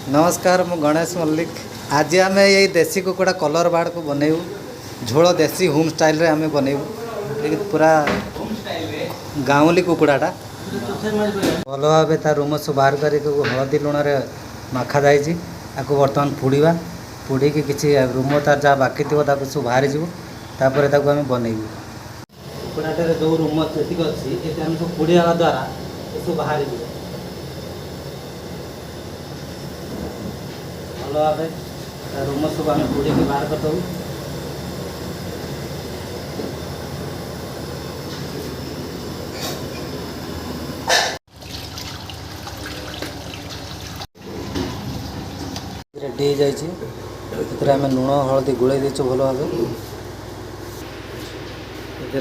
नमस्कार मु गणेश मल्लिक। आज आम ये देसी कुकुड़ा कलर बाड़ को बनैबू झोल देसी होम स्टाइल रे आम बनैबू पूरा गाँवली कुकुड़ाटा भल भाव ता रोमस बाहर कर हलदी लुण माखा जाइए आपको बर्तमान पुड़ीवा पुड़ी किसी रोम तार जहाँ बाकी थी सब बाहरी जापर आम बनैबू कुकुड़ाटे जो रोम जी अच्छी ये सब पुड़िया द्वारा सब बाहरी भल भाव रोम सब आम पुड़ी बाहर करदू रेडी हो जाइए आम लुण हलदी गोल देचु भल भाव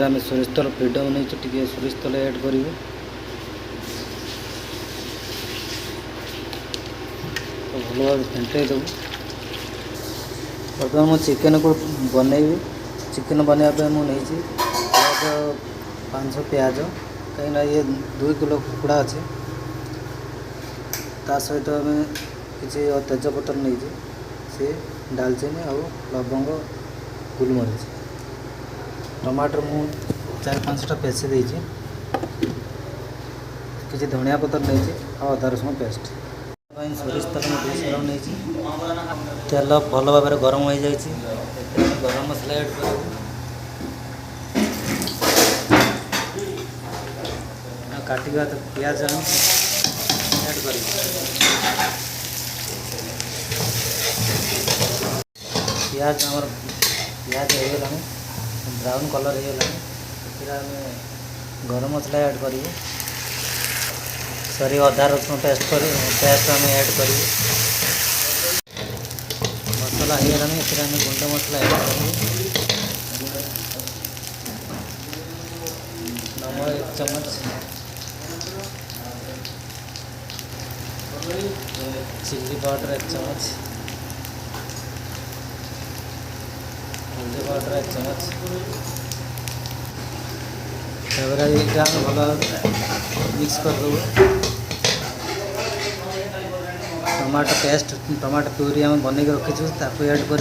आम सोरिष तेल फ्रीडम नहीं टे सोरिष तेल ऐड कर भल भाव फेंटे देव बर्तमान मुझे चिकेन को बनैबी चिकेन बनवाई मुझे प्याज 500 प्याज कहीं ये 2 किलो कुकुड़ा अच्छे ता सहित आम किसी तेजपत्र नहीं सी डालचीनी और लवंग गोलमरीच टमाटर मु 4-5टा पेसी देती किसी धनिया पत्र नहीं और अदा रसुण पेस्ट सोरिष तेल मुझे नहीं तेल भल भाव गरम हो जाए गरम मसला ऐड कर काटिका पियाज ऐड कर पियाज आम पियाज होगा ब्राउन कलर होगा गरम मसला ऐड कर सॉरी अदा रसुण पेस्ट आम ऐड कर मसला होगा आम गुंड मसला ऐड कर नमक 1 चम्मच चिल्ली पाउडर 1 चम्मच हल्दी पाउडर 1 चम्मच भल मिक्स कर दो टमाटो पेस्ट टमाटो प्यूरी आम बन रखीचु ताको ऐड कर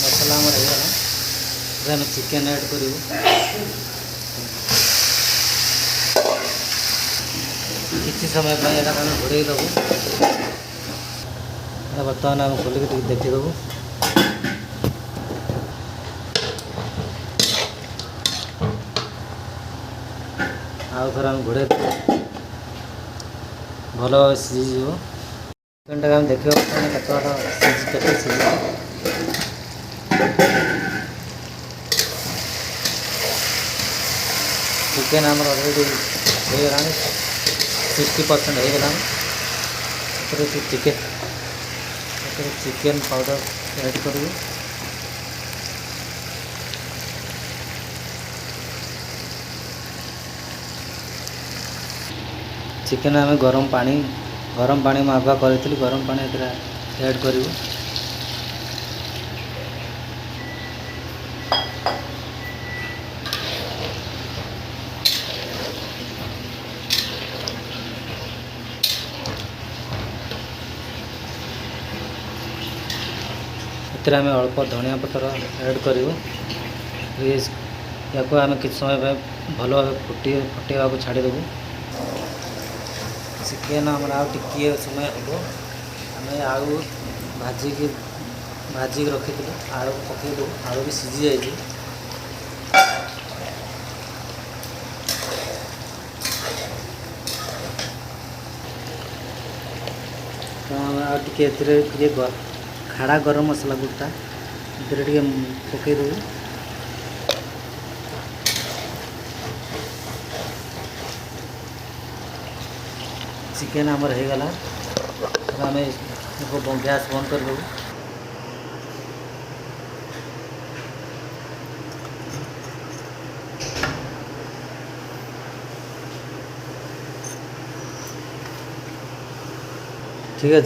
मसला आम चिकेन ऐड करूँ किसी समय घोड़े देवु बर्तमान आम खोलिक देखीदेवु आउ थोड़ा आम घोड़े भल भाव सीझी चिकेन टाक देखा केते सीझी चिकेन आम अलरेडी होगा 60% होगा चिकेन पाउडर ऐड कर चिकेन आम गरम पानी में आगा करी गरम पानी ऐड करूँ आम अल्प धनिया पत्र ऐड करूँ या आम किसी समय भल भाव फुटेवा छाड़देवु चिकेन आम टिके समय हम आम आलू भाजिक रखी आलू पकईदेव आलू भी सीझी जाइए तो आम खाड़ा गरम मसला गुटा टे पकईदेव चिकेन आमर होगला आम गैस बंद कर देव ठीक है।